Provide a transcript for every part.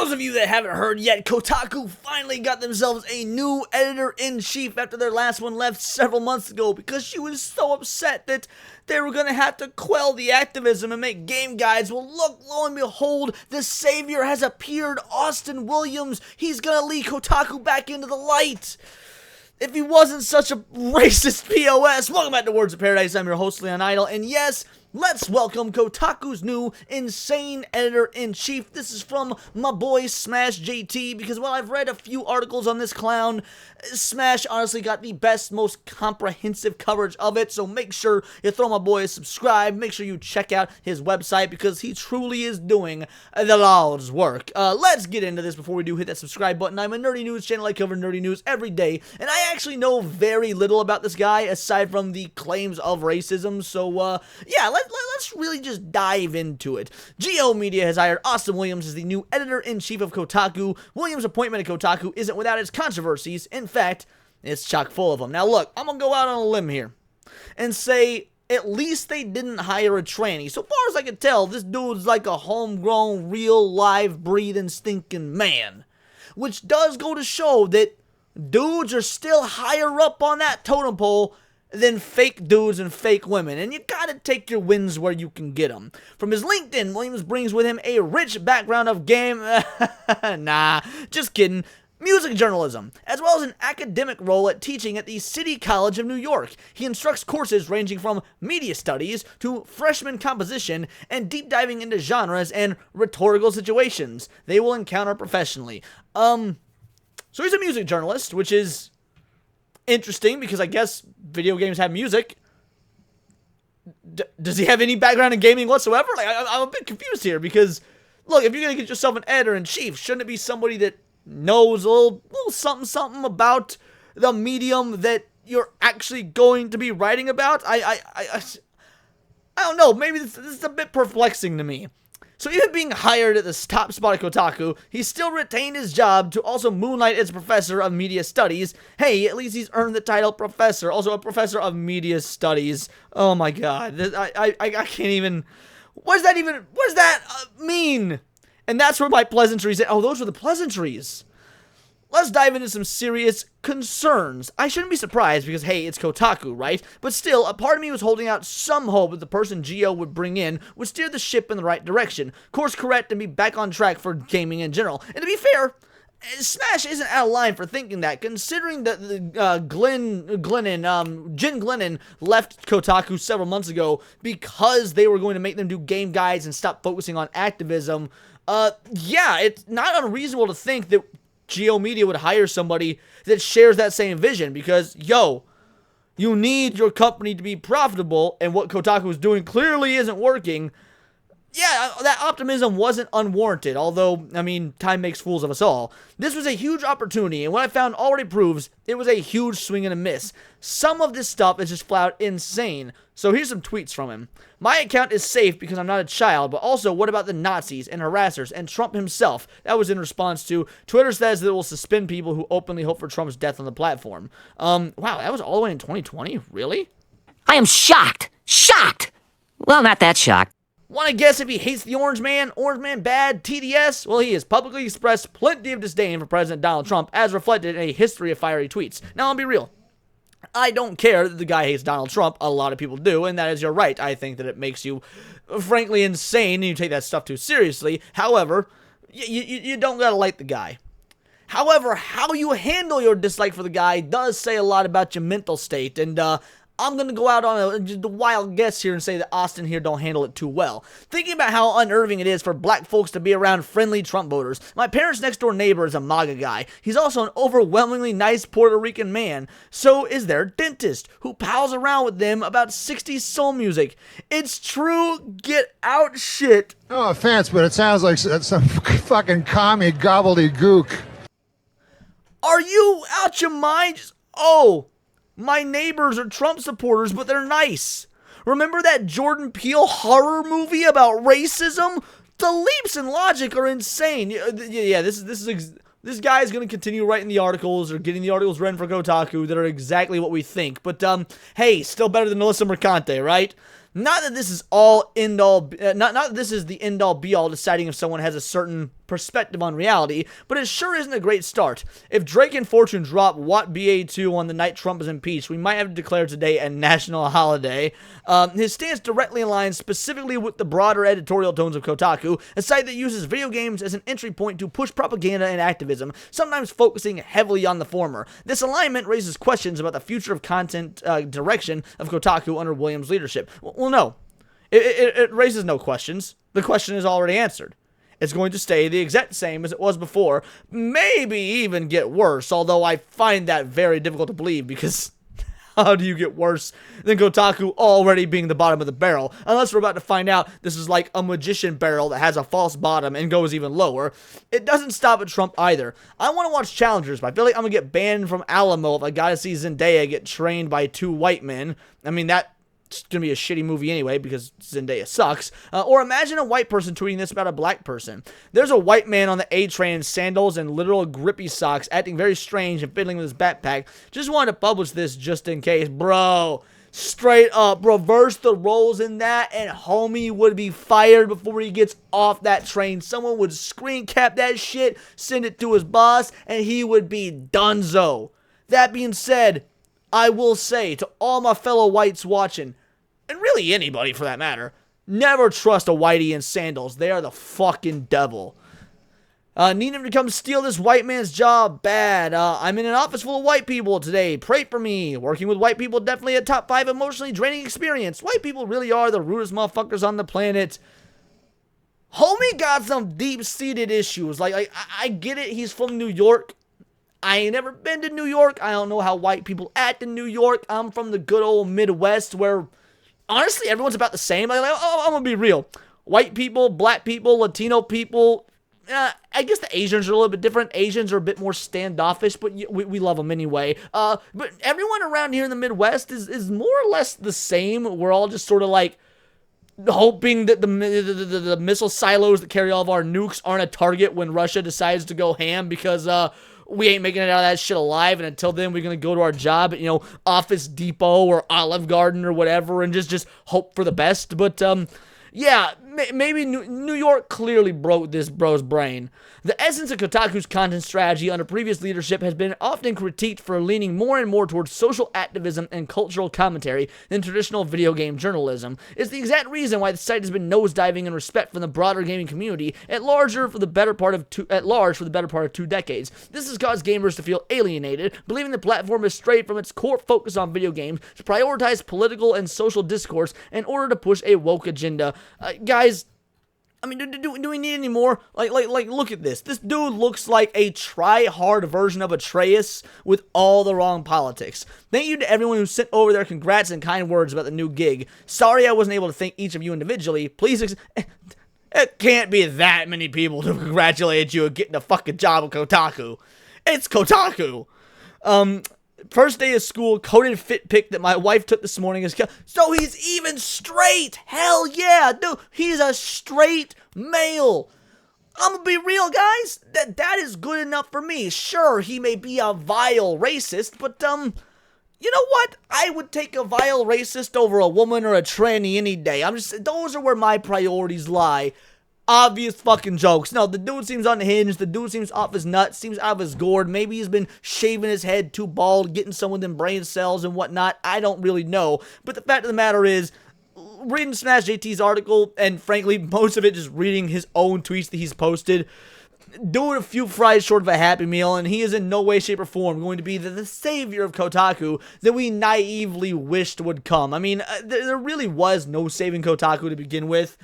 those of you that haven't heard yet, Kotaku finally got themselves a new editor-in-chief after their last one left several months ago because she was so upset that they were going to have to quell the activism and make game guides. Well, look, lo and behold, the savior has appeared, Austin Williams. He's going to lead Kotaku back into the light. If he wasn't such a racist POS. Welcome back to Words of Paradise. I'm your host, Leon Idle, and yes, let's welcome Kotaku's new insane editor-in-chief. This is from my boy Smash JT, because while I've read a few articles on this clown, Smash honestly got the best, most comprehensive coverage of it, so make sure you throw my boy a subscribe. Make sure you check out his website, because he truly is doing the Lord's work. Let's get into this before we do hit that subscribe button. I'm a nerdy news channel. I cover nerdy news every day, and I actually know very little about this guy, aside from the claims of racism, so, yeah, let's really just dive into it. GO Media has hired Austin Williams as the new editor-in-chief of Kotaku. Williams' appointment at Kotaku isn't without its controversies. In fact, it's chock full of them. Now look, I'm gonna go out on a limb here and say at least they didn't hire a tranny. So far as I can tell, this dude's like a homegrown, real, live, breathing, stinking man. Which does go to show that dudes are still higher up on that totem pole than fake dudes and fake women, and you gotta take your wins where you can get them. From his LinkedIn, Williams brings with him a rich background of game, nah, just kidding, music journalism, as well as an academic role at teaching at the City College of New York. He instructs courses ranging from media studies to freshman composition and deep diving into genres and rhetorical situations they will encounter professionally. So he's a music journalist, which is interesting because I guess video games have music. Does he have any background in gaming whatsoever? Like, I'm a bit confused here because, look, if you're going to get yourself an editor-in-chief, shouldn't it be somebody that knows a little something about the medium that you're actually going to be writing about? I don't know. Maybe this is a bit perplexing to me. So even being hired at this top spot at Kotaku, he still retained his job to also moonlight as professor of media studies. Hey, at least he's earned the title professor, also a professor of media studies. Oh my god, I can't even, what does that mean? And that's where my pleasantries, oh, those were the pleasantries. Let's dive into some serious concerns. I shouldn't be surprised because, hey, it's Kotaku, right? But still, a part of me was holding out some hope that the person Gio would bring in would steer the ship in the right direction, course correct, and be back on track for gaming in general. And to be fair, Smash isn't out of line for thinking that, considering that Jen Glennon left Kotaku several months ago because they were going to make them do game guides and stop focusing on activism. Yeah, it's not unreasonable to think that GO Media would hire somebody that shares that same vision because, yo, you need your company to be profitable, and what Kotaku is doing clearly isn't working. Yeah, that optimism wasn't unwarranted, although, I mean, time makes fools of us all. This was a huge opportunity, and what I found already proves it was a huge swing and a miss. Some of this stuff is just flat out insane. So here's some tweets from him. My account is safe because I'm not a child, but also what about the Nazis and harassers and Trump himself? That was in response to Twitter says that it will suspend people who openly hope for Trump's death on the platform. Wow, that was all the way in 2020? Really? I am shocked. Shocked! Well, not that shocked. Want to guess if he hates the Orange Man? Orange Man bad? TDS? Well, he has publicly expressed plenty of disdain for President Donald Trump, as reflected in a history of fiery tweets. Now, I'll be real. I don't care that the guy hates Donald Trump. A lot of people do, and that is your right. I think that it makes you, frankly, insane, and you take that stuff too seriously. However, you don't gotta like the guy. However, how you handle your dislike for the guy does say a lot about your mental state, and, I'm going to go out on a wild guess here and say that Austin here don't handle it too well. Thinking about how unnerving it is for black folks to be around friendly Trump voters. My parents' next door neighbor is a MAGA guy. He's also an overwhelmingly nice Puerto Rican man. So is their dentist, who pals around with them about 60s soul music. It's true get out shit. No offense, but it sounds like some fucking commie gobbledygook. Are you out your mind? Oh, my neighbors are Trump supporters, but they're nice. Remember that Jordan Peele horror movie about racism? The leaps in logic are insane. Yeah, this guy is going to continue writing the articles or getting the articles written for Kotaku that are exactly what we think. But, hey, still better than Melissa Mercante, right? Not that this is all end all, not that this is the end all be all deciding if someone has a certain perspective on reality, but it sure isn't a great start. If Drake and Fortune drop What BA2 on the night Trump is impeached, we might have to declare today a national holiday. His stance directly aligns specifically with the broader editorial tones of Kotaku, a site that uses video games as an entry point to push propaganda and activism, sometimes focusing heavily on the former. This alignment raises questions about the future of content direction of Kotaku under Williams' leadership. Well, no. It raises no questions. The question is already answered. It's going to stay the exact same as it was before, maybe even get worse, although I find that very difficult to believe, because how do you get worse than Kotaku already being the bottom of the barrel? Unless we're about to find out this is like a magician barrel that has a false bottom and goes even lower. It doesn't stop at Trump either. I want to watch Challengers, but I feel like I'm going to get banned from Alamo if I gotta see Zendaya get trained by two white men. I mean, that's gonna be a shitty movie anyway because Zendaya sucks. Or imagine a white person tweeting this about a black person. There's a white man on the A train in sandals and literal grippy socks, acting very strange and fiddling with his backpack. Just wanted to publish this just in case. Bro, straight up, reverse the roles in that and homie would be fired before he gets off that train. Someone would screen cap that shit, send it to his boss, and he would be donezo. That being said, I will say to all my fellow whites watching, and really anybody for that matter, never trust a whitey in sandals. They are the fucking devil. Need him to come steal this white man's job? Bad. I'm in an office full of white people today. Pray for me. Working with white people, definitely a top 5 emotionally draining experience. White people really are the rudest motherfuckers on the planet. Homie got some deep-seated issues. Like I get it. He's from New York. I ain't never been to New York. I don't know how white people act in New York. I'm from the good old Midwest where, honestly, everyone's about the same. Like, I'm gonna be real. White people, black people, Latino people, I guess the Asians are a little bit different. Asians are a bit more standoffish, but we love them anyway. But everyone around here in the Midwest is more or less the same. We're all just sort of like hoping that the missile silos that carry all of our nukes aren't a target when Russia decides to go ham because, we ain't making it out of that shit alive, and until then, we're gonna go to our job at, Office Depot or Olive Garden or whatever, and just hope for the best. But, yeah, maybe New York clearly broke this bro's brain. The essence of Kotaku's content strategy under previous leadership has been often critiqued for leaning more and more towards social activism and cultural commentary than traditional video game journalism. It's the exact reason why the site has been nosediving in respect from the broader gaming community at large for the better part of 2 decades. This has caused gamers to feel alienated, believing the platform has strayed from its core focus on video games to prioritize political and social discourse in order to push a woke agenda. Guys, I mean, do we need any more? Like, look at this. This dude looks like a try-hard version of Atreus with all the wrong politics. Thank you to everyone who sent over their congrats and kind words about the new gig. Sorry I wasn't able to thank each of you individually. Please, it can't be that many people to congratulate you on getting a fucking job at Kotaku. It's Kotaku. First day of school, coded fit pic that my wife took this morning is so he's even straight. Hell yeah, dude, he's a straight male. I'm gonna be real, guys. That is good enough for me. Sure, he may be a vile racist, but you know what? I would take a vile racist over a woman or a tranny any day. Those are where my priorities lie. Obvious fucking jokes. No, the dude seems unhinged. The dude seems off his nuts. Seems out of his gourd. Maybe he's been shaving his head too bald, getting some of them brain cells and whatnot. I don't really know. But the fact of the matter is, reading Smash JT's article, and frankly, most of it just reading his own tweets that he's posted, doing a few fries short of a Happy Meal, and he is in no way, shape, or form going to be the savior of Kotaku that we naively wished would come. I mean, there really was no saving Kotaku to begin with.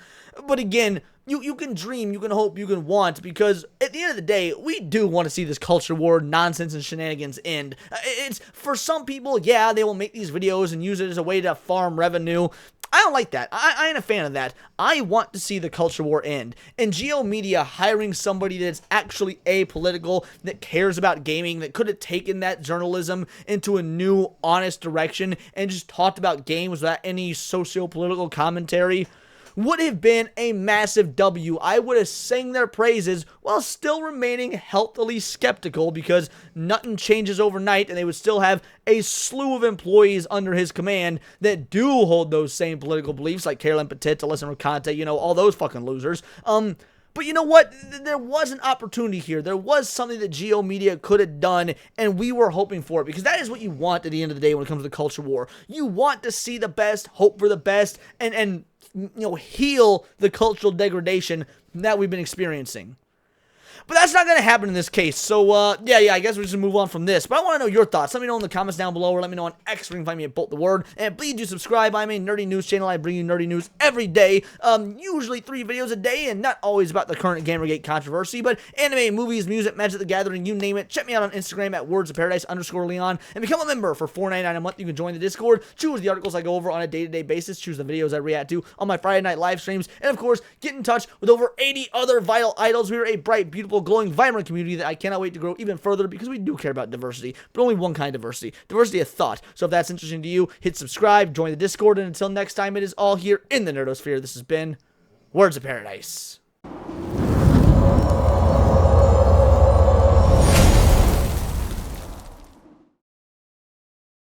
But again, you can dream, you can hope, you can want, because at the end of the day, we do want to see this culture war nonsense and shenanigans end. It's, for some people, yeah, they will make these videos and use it as a way to farm revenue. I don't like that. I ain't a fan of that. I want to see the culture war end. And Geo Media hiring somebody that's actually apolitical, that cares about gaming, that could have taken that journalism into a new, honest direction and just talked about games without any socio-political commentary, would have been a massive W. I would have sang their praises while still remaining healthily skeptical, because nothing changes overnight and they would still have a slew of employees under his command that do hold those same political beliefs, like Carolyn Petit, Alyssa Mercante, all those fucking losers. But you know what? There was an opportunity here. There was something that Geo Media could have done, and we were hoping for it, because that is what you want at the end of the day when it comes to the culture war. You want to see the best, hope for the best, and heal the cultural degradation that we've been experiencing. But that's not going to happen in this case. So, yeah, I guess we're just going to move on from this. But I want to know your thoughts. Let me know in the comments down below, or let me know on X, where you can find me at Bolt the Word. And please do subscribe. I'm a nerdy news channel. I bring you nerdy news every day. Usually 3 videos a day, and not always about the current Gamergate controversy, but anime, movies, music, Magic the Gathering, you name it. Check me out on Instagram at wordsofparadise_Leon, and become a member for $4.99 a month. You can join the Discord, choose the articles I go over on a day-to-day basis, choose the videos I react to on my Friday night live streams, and of course, get in touch with over 80 other vital idols. We are a bright, beautiful, glowing, vibrant community that I cannot wait to grow even further, because we do care about diversity, but only one kind of diversity of thought. So if that's interesting to you, hit subscribe, join the Discord, and until next time, it is all here in the Nerdosphere. This has been Words of Paradise.